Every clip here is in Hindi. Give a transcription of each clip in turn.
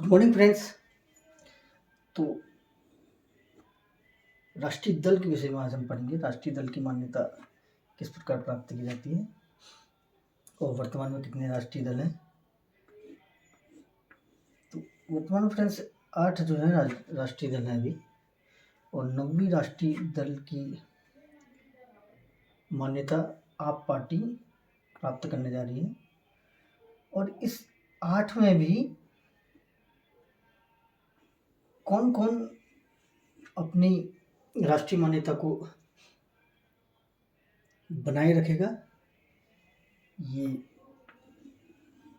Good morning friends. तो राष्ट्रीय दल के विषय में आज हम पढ़ेंगे। राष्ट्रीय दल की मान्यता किस प्रकार प्राप्त की जाती है और वर्तमान में कितने राष्ट्रीय दल हैं। तो वर्तमान में फ्रेंड्स 8 जो है राष्ट्रीय दल हैं अभी, और 9वीं राष्ट्रीय दल की मान्यता आप पार्टी प्राप्त करने जा रही है। और इस 8 में भी कौन कौन अपनी राष्ट्रीय मान्यता को बनाए रखेगा, ये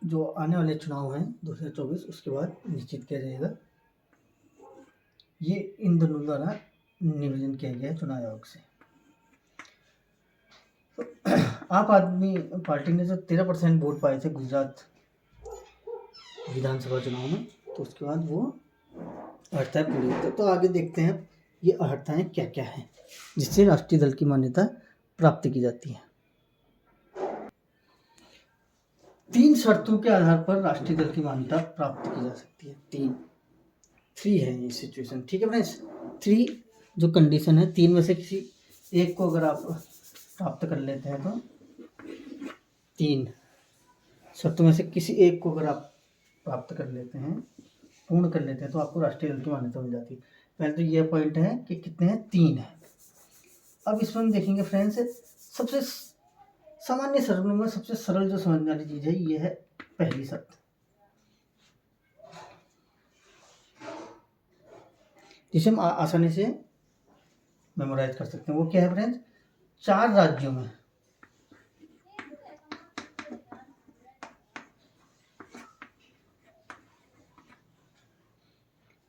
जो आने वाले चुनाव हैं 2024 उसके बाद निश्चित किया जाएगा। ये इन दोनों द्वारा निवेदन किया गया है चुनाव आयोग से। तो आप आदमी पार्टी ने जो 13% वोट पाए थे गुजरात विधानसभा चुनाव में, तो उसके बाद वो अर्हताएं पूरी होती है। तो आगे देखते हैं ये अर्हताएं क्या क्या हैं जिससे राष्ट्रीय दल की मान्यता प्राप्त की जाती है। 3 शर्तों के आधार पर राष्ट्रीय दल की मान्यता प्राप्त की जा सकती है। 3 है ये सिचुएशन, ठीक है फ्रेंड्स। 3 जो कंडीशन है, 3 में से किसी एक को अगर आप प्राप्त कर लेते हैं तो 3 शर्तों में से किसी एक को अगर आप प्राप्त कर लेते हैं, पूर्ण कर लेते हैं, तो आपको राष्ट्रीय दल की मान्यता मिल जाती है। पहले तो ये पॉइंट है कि कितने हैं, 3 है। अब इसमें हम देखेंगे फ्रेंड्स, सबसे सामान्य शर्तों में सबसे सरल जो समझने वाली चीज है ये है पहली शर्त, जिसे हम आसानी से मेमोराइज कर सकते हैं। वो क्या है फ्रेंड्स, 4 राज्यों में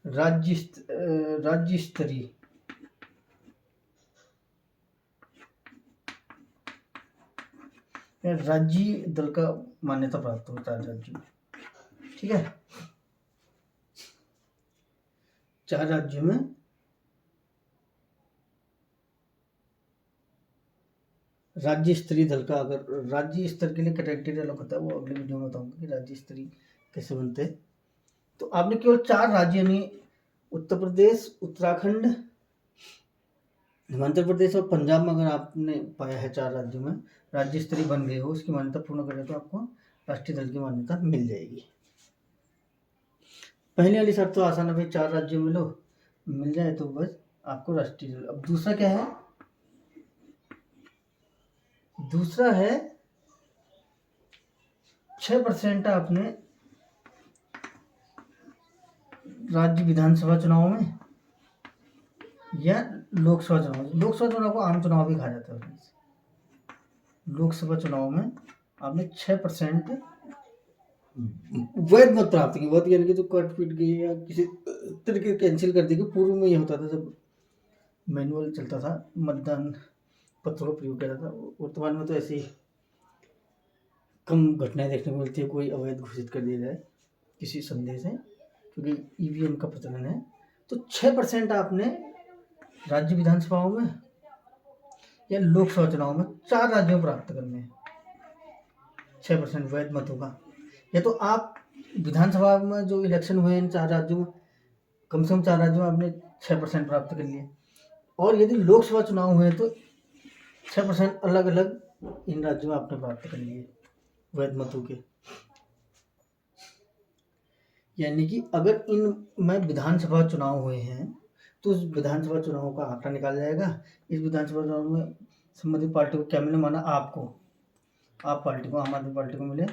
राज्य स्तरीय राज्य दल का मान्यता प्राप्त होता है राज्यों में, ठीक है। 4 राज्यों में राज्य स्तरीय दल का, अगर राज्य स्तर के लिए क्राइटेरिया अलग होता है, वो अगले वीडियो में बताऊंगा कि राज्य स्तरीय कैसे बनते हैं। तो आपने केवल 4 राज्य यानी उत्तर प्रदेश, उत्तराखंड, हिमाचल प्रदेश और पंजाब में अगर आपने पाया है 4 राज्यों में राज्य स्तरीय बन गए हो, उसकी मान्यता पूर्ण करें तो आपको राष्ट्रीय दल की मान्यता मिल जाएगी। पहले वाली शर्त तो आसान है भाई, 4 राज्यों में लो, मिल जाए तो बस आपको राष्ट्रीय दल। अब दूसरा क्या है, दूसरा है 6% आपने राज्य विधानसभा चुनाव में या लोकसभा चुनाव को आम चुनाव भी कहा जाता है। लोकसभा चुनाव में आपने 6% वैध मत प्राप्त की, वैध यानी कि जो कट पीट गई या किसी तरीके कैंसिल कर दी। पूर्व में ये होता था जब मैनुअल चलता था, मतदान पत्रों का प्रयोग किया जाता था। वर्तमान में तो ऐसी कम घटनाएं देखने को मिलती है, कोई अवैध घोषित कर दिया जाए किसी संदेह से, क्योंकि ईवीएम का प्रचलन है। तो 6% आपने राज्य विधानसभाओं में या लोकसभा चुनाव में 4 राज्यों प्राप्त करने हैं 6% वैध मतों का। या तो आप विधानसभा में जो इलेक्शन हुए इन 4 राज्यों में, कम से कम 4 राज्यों में आपने 6% प्राप्त कर लिए, और यदि लोकसभा चुनाव हुए तो 6% अलग अलग इन राज्यों में आपने प्राप्त कर लिए वैध मतों के। यानी कि अगर इन में विधानसभा चुनाव हुए हैं तो उस विधानसभा चुनाव का आंकड़ा निकाला जाएगा। इस विधानसभा चुनाव में संबंधित पार्टी को क्या मिले, माना आपको, आप पार्टी को, आम आदमी पार्टी को मिले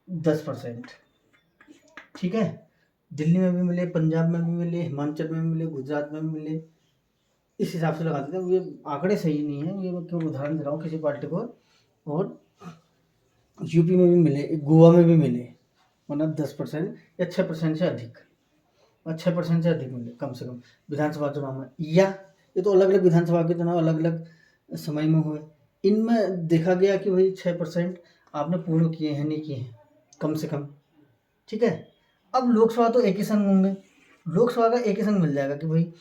10%, ठीक है। दिल्ली में भी मिले, पंजाब में भी मिले, हिमाचल में भी मिले, गुजरात में भी मिले, इस हिसाब से लगा देते हैं। ये आंकड़े सही नहीं है, ये मैं केवल उदाहरण दे रहा हूँ किसी पार्टी को। और यूपी में भी मिले, गोवा में भी मिले, मतलब 10% या 6% से अधिक, और 6% से अधिक मिले कम से कम विधानसभा चुनाव में। या ये तो अलग अलग विधानसभा के चुनाव अलग अलग समय में हुए, इनमें देखा गया कि भाई 6% आपने पूर्ण किए हैं, नहीं किए हैं कम से कम, ठीक है। अब लोकसभा तो एक ही संग होंगे, लोकसभा का एक ही संग मिल जाएगा कि भाई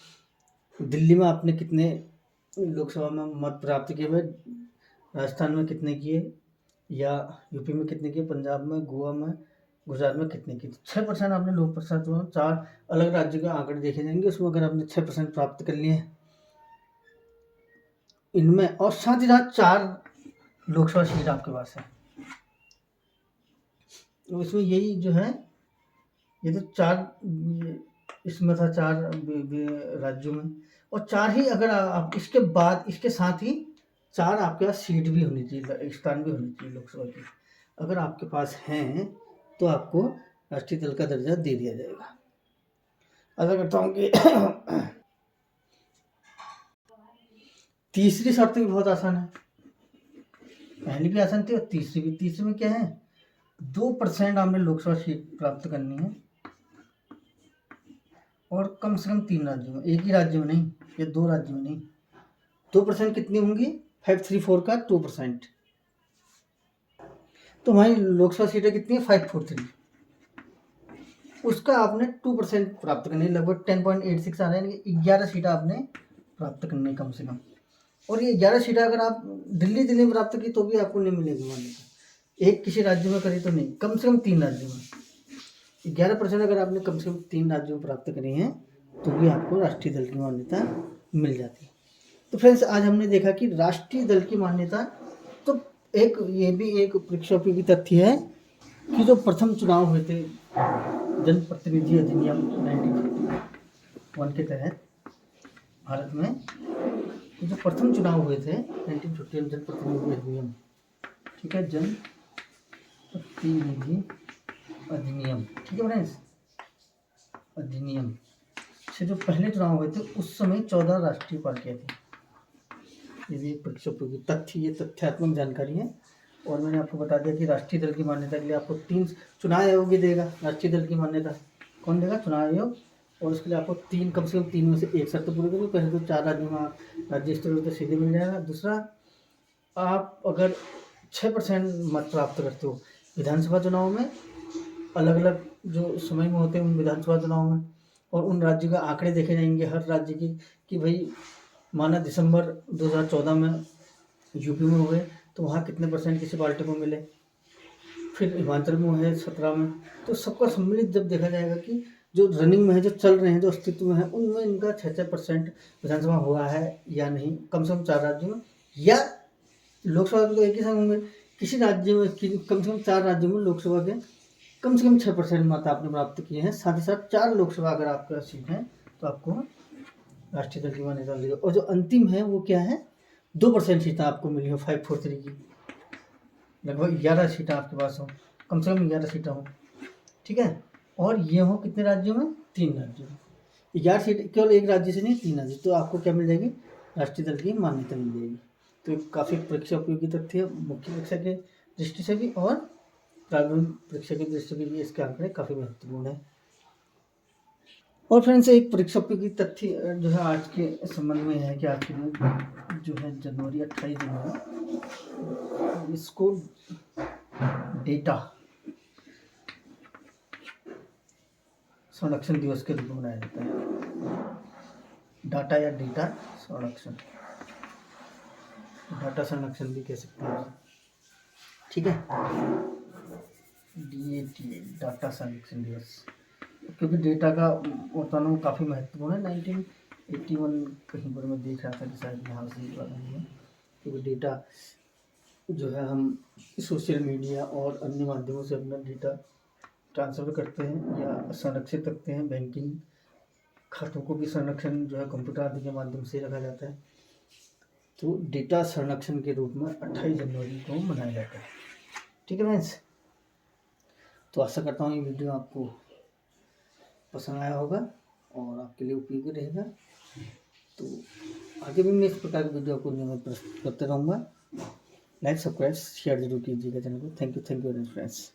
दिल्ली में आपने कितने लोकसभा में मत प्राप्त किए, भाई राजस्थान में कितने किए, या यूपी में कितने किए, पंजाब में, गोवा में, गुजरात में कितने की? 6% आपने लोक प्रसाद में 4 अलग राज्य के आंकड़े देखे जाएंगे, उसमें अगर आपने 6% प्राप्त कर लिए हैं इनमें, और साथ ही साथ 4 लोकसभा सीट आपके पास है, तो इसमें यही जो है, ये तो 4 इसमें था, 4 राज्यों में, और 4 ही अगर आप इसके बाद इसके साथ ही 4 आपके पास सीट भी होनी चाहिए, स्थान भी होनी चाहिए लोकसभा की, अगर आपके पास हैं तो आपको राष्ट्रीय दल का दर्जा दे दिया जाएगा। आशा करता हूँ कि तीसरी शर्त भी बहुत आसान है, पहली भी आसान थी और तीसरी भी। तीसरी में क्या है, 2% आपने लोकसभा सीट प्राप्त करनी है, और कम से कम 3 राज्यों में, एक ही राज्य में नहीं या 2 राज्यों में नहीं। 2% कितनी होंगी, 534 का 2%, तो हमारी लोकसभा सीटें कितनी है, 543, उसका आपने 2% प्राप्त करनी है, लगभग 10.86 आ रहे हैं, 11 सीटें आपने प्राप्त करनी है कम से कम। और ये 11 सीटें अगर आप दिल्ली में प्राप्त की तो भी आपको नहीं मिलेगी मान्यता, एक किसी राज्य में करी तो नहीं, कम से कम 3 राज्यों में 11% अगर आपने कम से कम 3 राज्यों में प्राप्त करी हैं तो भी आपको राष्ट्रीय दल की मान्यता मिल जाती है। तो फ्रेंड्स, आज हमने देखा कि राष्ट्रीय दल की मान्यता, तो एक ये भी एक परीक्षा उपयोगी तथ्य है कि जो प्रथम चुनाव हुए थे जनप्रतिनिधि अधिनियम 1951 के तहत भारत में, जो प्रथम चुनाव हुए थे 1951 जनप्रतिनिधि अधिनियम, ठीक है, जनप्रतिनिधि अधिनियम, ठीक है फ्रेंड्स, अधिनियम से जो पहले चुनाव हुए थे उस समय 14 राष्ट्रीय पार्टियां थी। ये भी परीक्षा उपयोगी तथ्य, ये तथ्यात्मक जानकारी है। और मैंने आपको बता दिया कि राष्ट्रीय दल की मान्यता के लिए आपको 3 चुनाव आयोग ही देगा राष्ट्रीय दल की मान्यता। कौन देगा, चुनाव आयोग, और उसके लिए आपको 3 कम से कम 3 में से एक शर्त पूरी करोगे, पहले तो 4 राज्यों में राज्य स्तर तो सीधे मिल जाएगा। दूसरा, आप अगर 6% मत प्राप्त करते हो विधानसभा चुनाव में, अलग अलग जो समय में होते हैं उन विधानसभा चुनाव में, और उन राज्यों के आंकड़े देखे जाएंगे हर राज्य की, कि भाई माना दिसंबर 2014 में यूपी में हुए तो वहाँ कितने % किसी पार्टी को मिले, फिर हिमाचल में हुए 17 में, तो सबका सम्मिलित जब देखा जाएगा कि जो रनिंग में है, जो चल रहे हैं, जो अस्तित्व में है, उनमें इनका 6% विधानसभा हुआ है या नहीं, कम से कम 4 राज्यों में, या लोकसभा में तो एक ही संग होंगे, किसी राज्य में कम से कम 4 राज्यों में लोकसभा के कम से कम 6% मत आपने प्राप्त किए हैं, साथ ही साथ 4 लोकसभा अगर आपके पास सीट है तो आपको राष्ट्रीय दल की मान्यता मिलेगी। और जो अंतिम है वो क्या है, 2% सीटें आपको मिली हो 543 की, लगभग 11 सीटें आपके पास हो, कम से कम 11 सीटें हो, ठीक है, और ये हो कितने राज्यों में, 3 राज्यों में, 11 सीट केवल एक राज्य से नहीं, 3 राज्य, तो आपको क्या मिल जाएगी, राष्ट्रीय दल की मान्यता मिल जाएगी। तो काफ़ी परीक्षा उपयोगी तथ्य है, मुख्य परीक्षा के दृष्टि से भी और प्रारंभिक परीक्षा की दृष्टि से भी इसके आंकड़े काफ़ी महत्वपूर्ण है। और फ्रेंड्स, एक परीक्षा उपयोगी तथ्य जो है आज के संबंध में है कि आज के दिन जो है जनवरी 28 जनवरी, इसको डेटा संरक्षण दिवस के रूप में मनाया जाता है। डाटा या डेटा संरक्षण, डाटा संरक्षण भी कह सकते हैं, ठीक है, DATA, डाटा संरक्षण दिवस, क्योंकि डेटा का उत्पादन काफ़ी महत्वपूर्ण है। 1981 कहीं पर मैं देख रहा था कि शायद यहाँ से वाला नहीं है, क्योंकि डेटा जो है हम सोशल मीडिया और अन्य माध्यमों से अपना डेटा ट्रांसफ़र करते हैं या संरक्षित रखते हैं, बैंकिंग खातों को भी संरक्षण जो है कंप्यूटर आदि के माध्यम से रखा जाता है। तो डेटा संरक्षण के रूप में 28 जनवरी को मनाया जाता है, ठीक है फ्रेंड्स। तो आशा करता हूँ ये वीडियो आपको पसंद आया होगा और आपके लिए उपयोगी रहेगा। तो आगे भी मैं इस प्रकार की वीडियो आपको नियमित प्रस्तुत करते रहूँगा। लाइक, सब्सक्राइब, शेयर जरूर कीजिएगा चैनल को। Thank you very much friends.